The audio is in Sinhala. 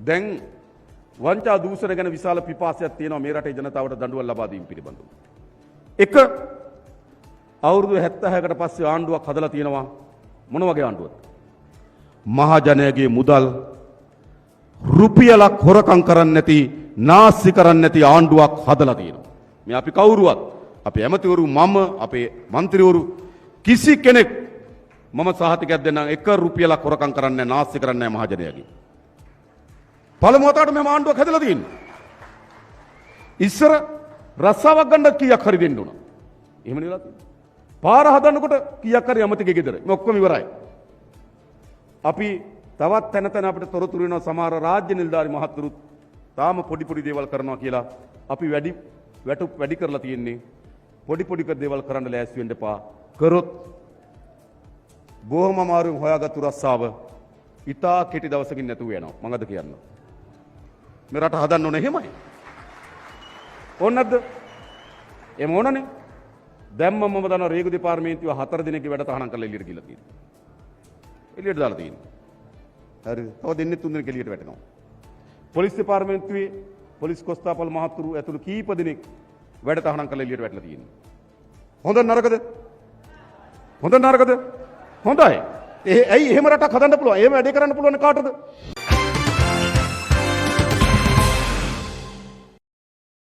දැන් වංචා දූෂණ ගැන විශාල පිපාසයක් තියෙනවා මේ රටේ ජනතාවට දඬුවම් ලබා දීම පිළිබඳව. එක අවුරුදු 76කට පස්සේ ආණ්ඩුවක් හදලා තියෙනවා. මොන වගේ ආණ්ඩුවක්ද? මහජනයාගේ මුදල් රුපියලක් හොරකම් කරන්නේ නැති, නාස්ති කරන්නේ නැති ආණ්ඩුවක් හදලා තියෙනවා. මේ අපි කවුරුවත්, අපේ ඇමතිවරු, මම, අපේ മന്ത്രിවරු කිසි කෙනෙක් මම සහතිකයක් දෙන්නම් එක රුපියලක් හොරකම් කරන්නේ නැහැ, නාස්ති කරන්නේ නැහැ මහජනයාගේ. පළමු වතාවට මේ ආණ්ඩුවක් හදලා තියෙන්නේ. ඉස්සර රස්සාවක් ගන්න කීයක් හරි දෙන්න උනා. එහෙම නෙවෙලා තියෙන්නේ. පාර හදන්නකොට කීයක් හරි ඇමතිගේ ගෙදර. මේ ඔක්කොම ඉවරයි. අපි තවත් තැන අපිට තොරතුරු වෙනවා සමහර රාජ්‍ය නිලධාරි මහත්වරුත් තාම පොඩි පොඩි දේවල් කරනවා කියලා. අපි වැඩි කරලා තියෙන්නේ. පොඩි දේවල් කරන්න ලෑස්ති වෙන්න එපා. කරොත් බොහොම අමාරුවෙන් හොයාගත්තු රස්සාව ඉතා කෙටි දවසකින් නැතුව යනවා. මම අද කියන්න. මේ රට හදන්න ඕනේ එහෙමයි. ඕන නැද්ද? එහෙම ඕනනේ. දැන් මම දන්නවා රේගු දෙපාර්තමේන්තුව 4 දිනක වැඩ තහනම් කරලා එළියට ගිහලා තියෙනවා. එළියට දාලා තියෙනවා. හරිද? තව දෙන්නේ 3 දිනක එළියට වැටෙනවා. පොලිස් දෙපාර්තමේන්තුවේ පොලිස් කොස්තාපල් මහතුරු ඇතුළු කීප දිනක් වැඩ තහනම් කරලා එළියට වැටලා තියෙනවා. හොඳ නරකද? හොඳ නරකද? හොඳයි. ඇයි එහෙම රටක් හදන්න පුළුවන්? එහෙම වැඩේ කරන්න පුළුවන් කාටද?